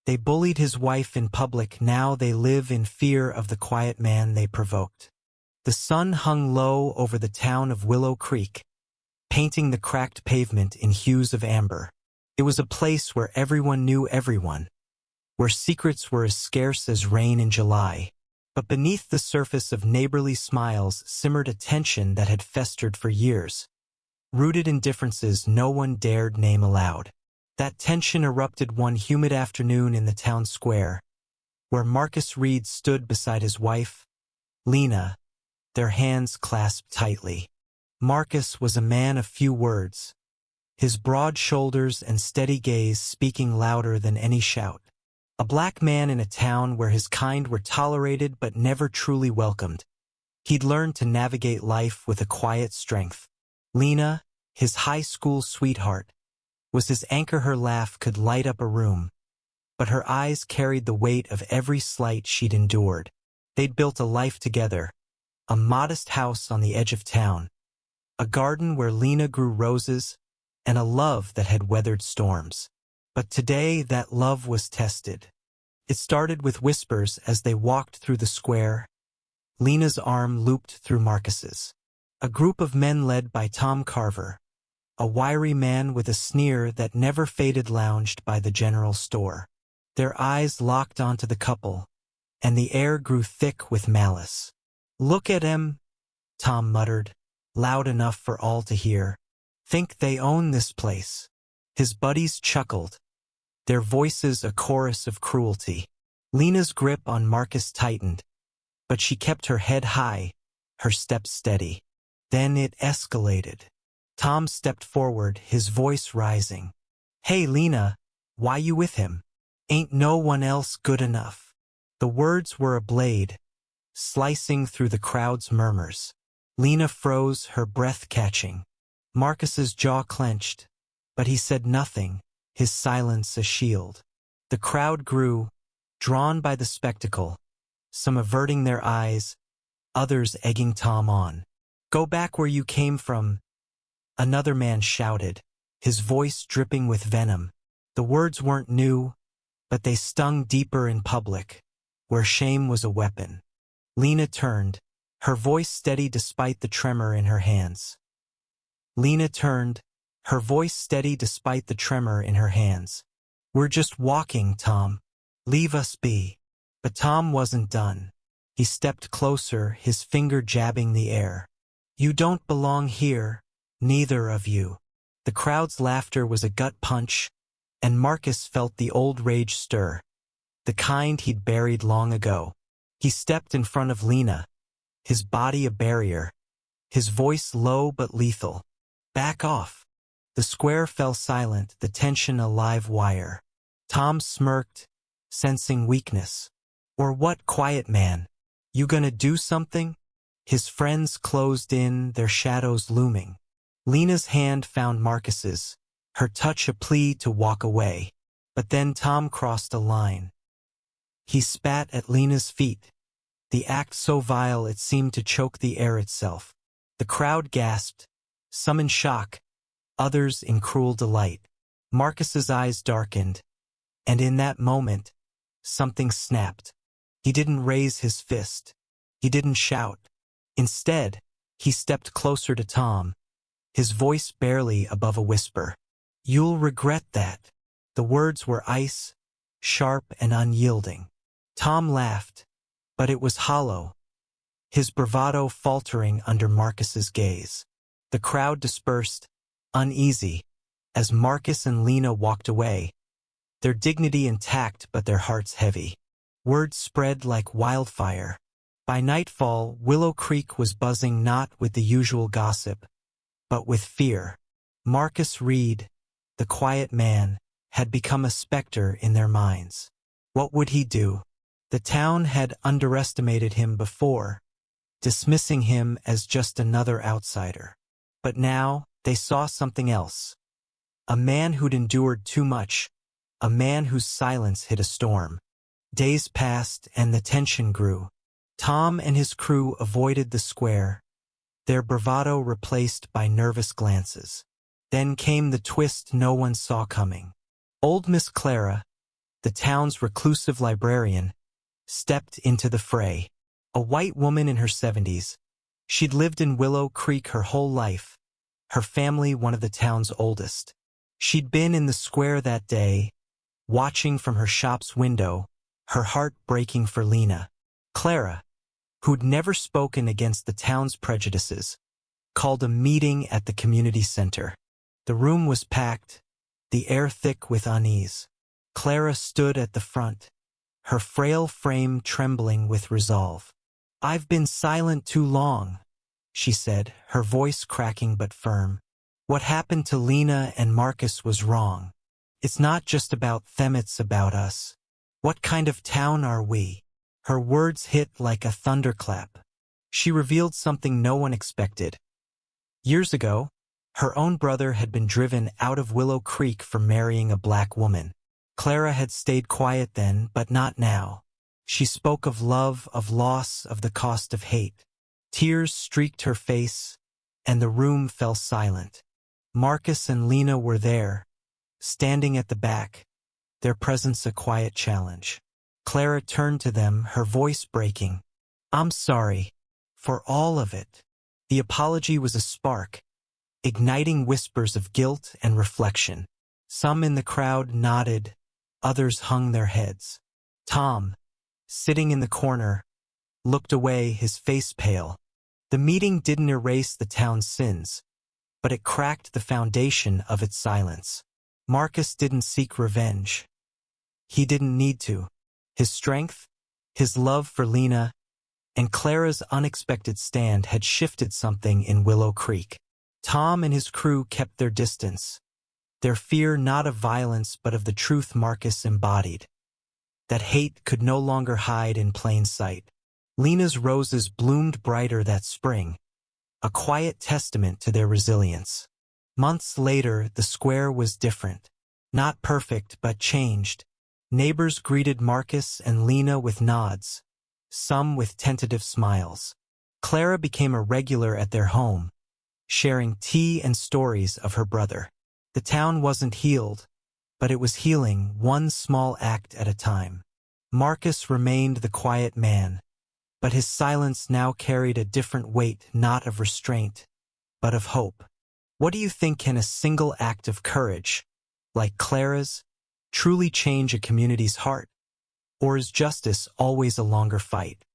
They bullied his wife in public, now they live in fear of the quiet man they provoked. The sun hung low over the town of Willow Creek, painting the cracked pavement in hues of amber. It was a place where everyone knew everyone, where secrets were as scarce as rain in July. But beneath the surface of neighborly smiles simmered a tension that had festered for years, rooted in differences no one dared name aloud. That tension erupted one humid afternoon in the town square, where Marcus Reed stood beside his wife, Lena, their hands clasped tightly. Marcus was a man of few words, his broad shoulders and steady gaze speaking louder than any shout. A black man in a town where his kind were tolerated but never truly welcomed. He'd learned to navigate life with a quiet strength. Lena, his high school sweetheart, was his anchor. Her laugh could light up a room, but her eyes carried the weight of every slight she'd endured. They'd built a life together, a modest house on the edge of town, a garden where Lena grew roses, and a love that had weathered storms. But today that love was tested. It started with whispers as they walked through the square. Lena's arm looped through Marcus's. A group of men led by Tom Carver, a wiry man with a sneer that never faded, lounged by the general store. Their eyes locked onto the couple, and the air grew thick with malice. "Look at 'em," Tom muttered, loud enough for all to hear. "Think they own this place." His buddies chuckled, their voices a chorus of cruelty. Lena's grip on Marcus tightened, but she kept her head high, her steps steady. Then it escalated. Tom stepped forward, his voice rising. "Hey Lena, why you with him? Ain't no one else good enough?" The words were a blade, slicing through the crowd's murmurs. Lena froze, her breath catching. Marcus's jaw clenched, but he said nothing, his silence a shield. The crowd grew, drawn by the spectacle, some averting their eyes, others egging Tom on. "Go back where you came from," another man shouted, his voice dripping with venom. The words weren't new, but they stung deeper in public, where shame was a weapon. Lena turned, her voice steady despite the tremor in her hands. Lena turned, her voice steady despite the tremor in her hands. "We're just walking, Tom. Leave us be." But Tom wasn't done. He stepped closer, his finger jabbing the air. "You don't belong here, neither of you." The crowd's laughter was a gut punch, and Marcus felt the old rage stir, the kind he'd buried long ago. He stepped in front of Lena, his body a barrier, his voice low but lethal. "Back off." The square fell silent, the tension a live wire. Tom smirked, sensing weakness. "Or what, quiet man? You gonna do something?" His friends closed in, their shadows looming. Lena's hand found Marcus's, her touch a plea to walk away. But then Tom crossed a line. He spat at Lena's feet, the act so vile it seemed to choke the air itself. The crowd gasped, some in shock, others in cruel delight. Marcus's eyes darkened, and in that moment, something snapped. He didn't raise his fist. He didn't shout. Instead, he stepped closer to Tom, his voice barely above a whisper. "You'll regret that." The words were ice, sharp and unyielding. Tom laughed, but it was hollow, his bravado faltering under Marcus's gaze. The crowd dispersed, uneasy, as Marcus and Lena walked away, their dignity intact but their hearts heavy. Word spread like wildfire. By nightfall, Willow Creek was buzzing not with the usual gossip, but with fear. Marcus Reed, the quiet man, had become a specter in their minds. What would he do? The town had underestimated him before, dismissing him as just another outsider. But now, they saw something else. A man who'd endured too much, a man whose silence hid a storm. Days passed and the tension grew. Tom and his crew avoided the square, their bravado replaced by nervous glances. Then came the twist no one saw coming. Old Miss Clara, the town's reclusive librarian, stepped into the fray. A white woman in her 70s. She'd lived in Willow Creek her whole life, her family one of the town's oldest. She'd been in the square that day, watching from her shop's window, her heart breaking for Lena. Clara, who'd never spoken against the town's prejudices, called a meeting at the community center. The room was packed, the air thick with unease. Clara stood at the front, her frail frame trembling with resolve. "I've been silent too long," she said, her voice cracking but firm. "What happened to Lena and Marcus was wrong. It's not just about them, it's about us. What kind of town are we?" Her words hit like a thunderclap. She revealed something no one expected. Years ago, her own brother had been driven out of Willow Creek for marrying a black woman. Clara had stayed quiet then, but not now. She spoke of love, of loss, of the cost of hate. Tears streaked her face, and the room fell silent. Marcus and Lena were there, standing at the back, their presence a quiet challenge. Clara turned to them, her voice breaking. "I'm sorry. For all of it." The apology was a spark, igniting whispers of guilt and reflection. Some in the crowd nodded, others hung their heads. Tom, sitting in the corner, looked away, his face pale. The meeting didn't erase the town's sins, but it cracked the foundation of its silence. Marcus didn't seek revenge. He didn't need to. His strength, his love for Lena, and Clara's unexpected stand had shifted something in Willow Creek. Tom and his crew kept their distance, their fear not of violence but of the truth Marcus embodied. That hate could no longer hide in plain sight. Lena's roses bloomed brighter that spring, a quiet testament to their resilience. Months later, the square was different. Not perfect, but changed. Neighbors greeted Marcus and Lena with nods, some with tentative smiles. Clara became a regular at their home, sharing tea and stories of her brother. The town wasn't healed, but it was healing, one small act at a time. Marcus remained the quiet man, but his silence now carried a different weight, not of restraint, but of hope. What do you think can a single act of courage, like Clara's, truly change a community's heart? Or is justice always a longer fight?